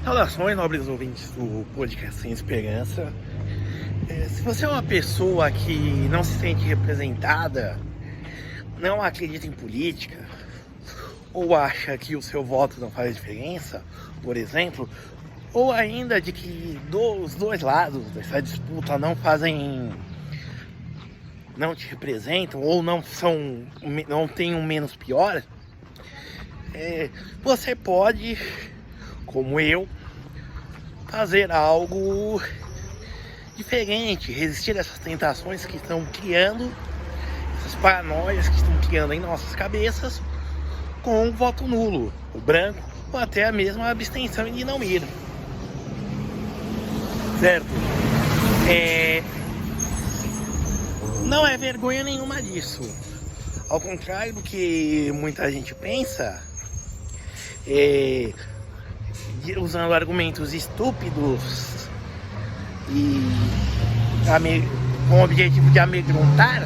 Saudações, nobres ouvintes do podcast Sem Esperança. Se você é uma pessoa que não se sente representada, não acredita em política, ou acha que o seu voto não faz diferença, por exemplo, ou ainda de que os dois lados dessa disputa não te representam, ou não têm um menos pior, você pode, como eu, fazer algo diferente, resistir a essas tentações que estão criando, essas paranoias que estão criando em nossas cabeças, com o voto nulo, o branco, ou até a mesma abstenção de não ir. Certo? Não é vergonha nenhuma disso. Ao contrário do que muita gente pensa, usando argumentos estúpidos e com o objetivo de amedrontar,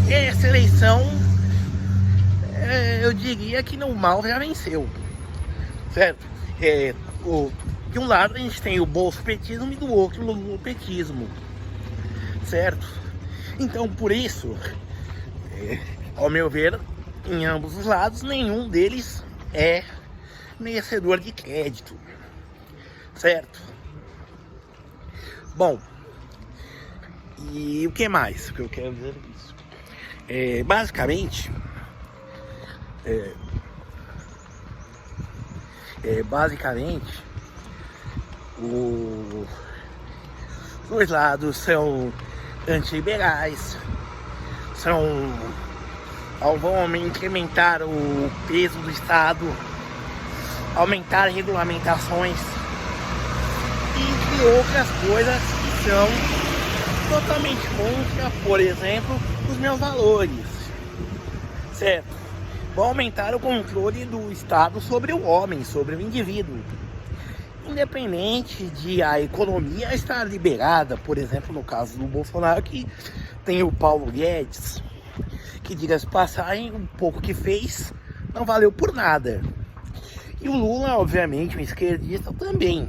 essa eleição, eu diria que no mal já venceu, certo? De um lado a gente tem o bolsopetismo e do outro o lulopetismo, certo? Então, por isso, ao meu ver, em ambos os lados, nenhum deles é merecedor de crédito, certo? Bom, e o que mais que eu quero dizer isso? Basicamente, os dois lados são antiliberais, vão incrementar o peso do Estado, aumentar regulamentações, entre outras coisas que são totalmente contra, por exemplo, os meus valores, certo? Vão aumentar o controle do Estado sobre o homem, sobre o indivíduo, independente de a economia estar liberada. Por exemplo, no caso do Bolsonaro, que tem o Paulo Guedes, que, diga-se de passagem, um pouco que fez não valeu por nada. E o Lula, obviamente, um esquerdista também,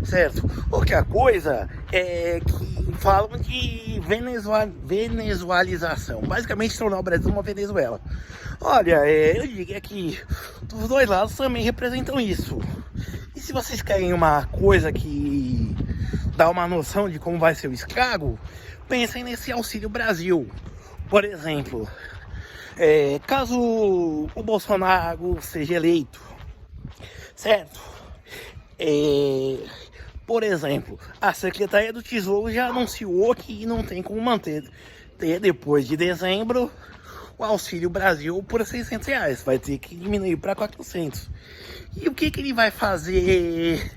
certo? Outra coisa é que falam de venezualização, basicamente tornar o Brasil uma Venezuela. Olha, eu diria que os dois lados também representam isso. E se vocês querem uma coisa que dá uma noção de como vai ser o estrago, pensem nesse Auxílio Brasil. Por exemplo, caso o Bolsonaro seja eleito, certo? Por exemplo, a Secretaria do Tesouro já anunciou que não tem como manter depois de dezembro o Auxílio Brasil por R$600, vai ter que diminuir para 400. E o que ele vai fazer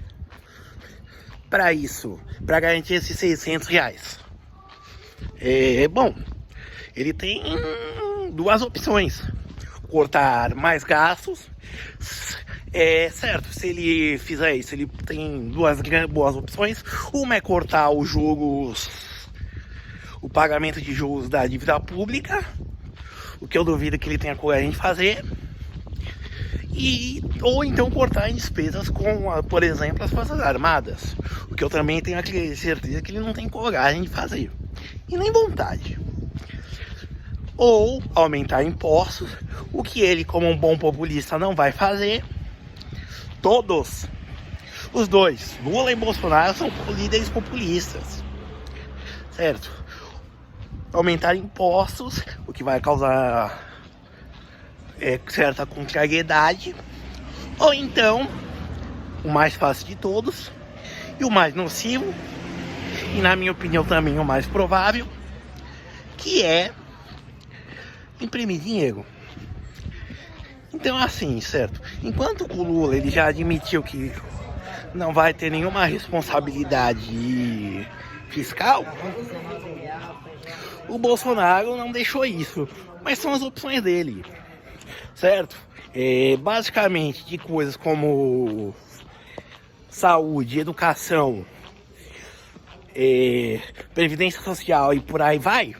para isso, para garantir esses R$600? Bom, ele tem duas opções: cortar mais gastos, certo? Se ele fizer isso, ele tem duas boas opções. Uma é cortar o pagamento de juros da dívida pública, o que eu duvido que ele tenha coragem de fazer, ou então cortar em despesas com, por exemplo, as Forças Armadas, o que eu também tenho certeza que ele não tem coragem de fazer, e nem vontade. Ou aumentar impostos, o que ele, como um bom populista, não vai fazer. Todos os dois, Lula e Bolsonaro, são líderes populistas, certo? Aumentar impostos, o que vai causar certa contrariedade. Ou então, o mais fácil de todos e o mais nocivo, e na minha opinião também o mais provável, que é imprimir dinheiro. Então, assim, certo? Enquanto o Lula, ele já admitiu que não vai ter nenhuma responsabilidade fiscal, o Bolsonaro não deixou isso. Mas são as opções dele, certo? Basicamente, de coisas como saúde, educação, previdência social e por aí vai,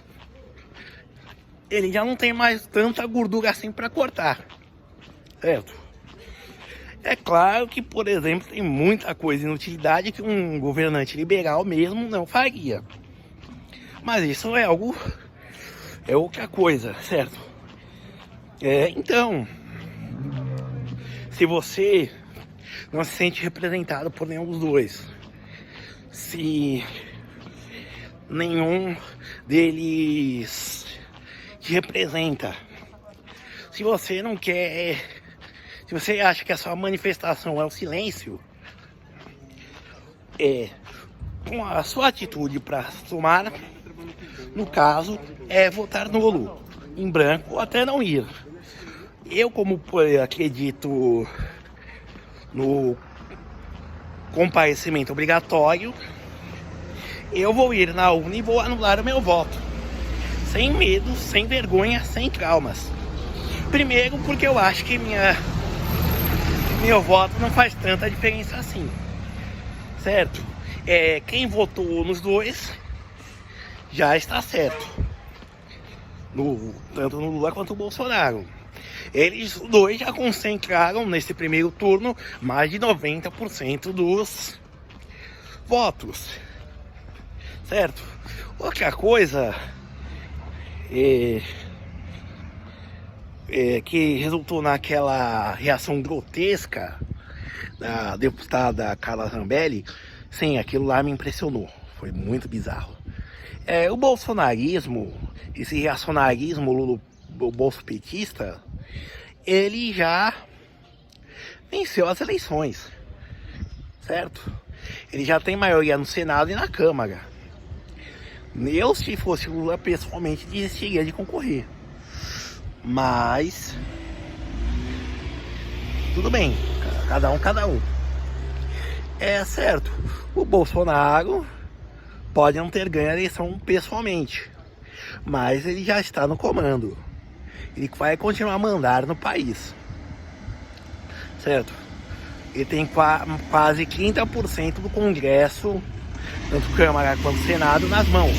ele já não tem mais tanta gordura assim para cortar, certo? É claro que, por exemplo, tem muita coisa inutilidade que um governante liberal mesmo não faria. Mas isso é algo, é outra coisa, certo? Então, se você não se sente representado por nenhum dos dois, se nenhum deles te representa, se você não quer, se você acha que a sua manifestação é o silêncio, com a sua atitude para tomar, no caso, é votar nulo, em branco, ou até não ir. Eu, como acredito no comparecimento obrigatório, eu vou ir na urna e vou anular o meu voto, sem medo, sem vergonha, sem traumas. Primeiro porque eu acho que meu voto não faz tanta diferença assim, certo? Quem votou nos dois já está certo, tanto no Lula quanto no Bolsonaro. Eles dois já concentraram nesse primeiro turno mais de 90% dos votos, certo? Outra coisa que resultou naquela reação grotesca da deputada Carla Zambelli, sim, aquilo lá me impressionou, foi muito bizarro. O bolsonarismo, esse reacionarismo bolsopetista, ele já venceu as eleições, certo? Ele já tem maioria no Senado e na Câmara. Eu, se fosse Lula, pessoalmente desistiria de concorrer. Mas tudo bem, cada um. É certo, o Bolsonaro pode não ter ganho a eleição pessoalmente, mas ele já está no comando. Ele vai continuar a mandar no país, certo? Ele tem quase 30% do Congresso, tanto Câmara quanto Senado, nas mãos.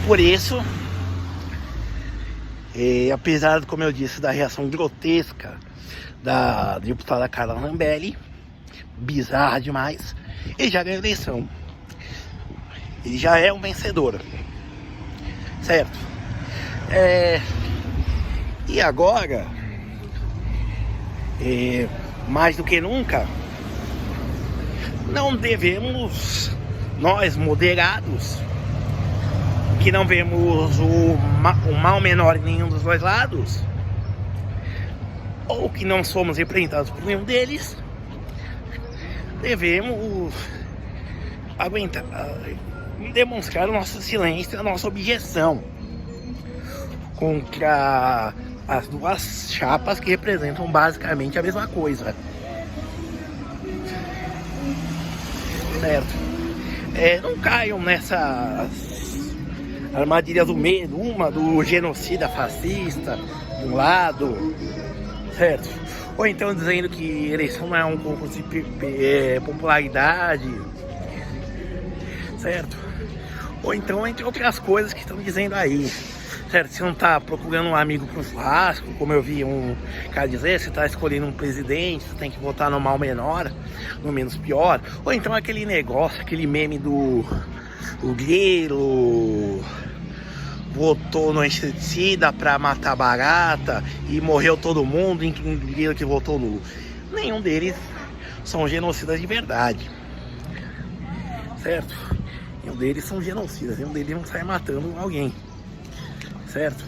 Por isso, apesar, como eu disse, da reação grotesca da deputada Carla Zambelli, bizarra demais, ele já ganhou a eleição. Ele já é um vencedor, certo? E agora, mais do que nunca, não devemos, nós moderados, que não vemos o mal menor em nenhum dos dois lados, ou que não somos representados por nenhum deles, devemos aguentar, demonstrar o nosso silêncio, a nossa objeção contra as duas chapas que representam basicamente a mesma coisa, certo? Não caiam nessas armadilhas do medo, uma do genocida fascista de um lado, certo? Ou então dizendo que eleição não é um concurso de popularidade, certo? Ou então, entre outras coisas que estão dizendo aí, certo? Você não está procurando um amigo para um churrasco, como eu vi um cara dizer, você está escolhendo um presidente, você tem que votar no mal menor, no menos pior. Ou então aquele negócio, aquele meme do grilo votou no inseticida para matar barata e morreu todo mundo, incluindo o grilo que votou nulo. Nenhum deles são genocidas de verdade, certo? Nenhum deles são genocidas, nenhum deles não sai matando alguém, certo?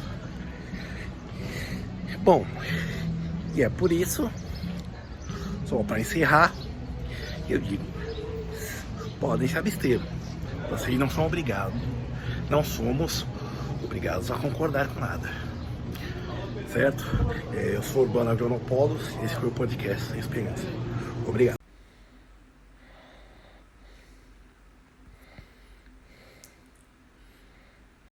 Bom, e é por isso, só para encerrar, eu digo, podem se abster, vocês não são obrigados, não somos obrigados a concordar com nada, certo? Eu sou Urbano Agronopoulos, esse foi o podcast Sem Esperança. Obrigado.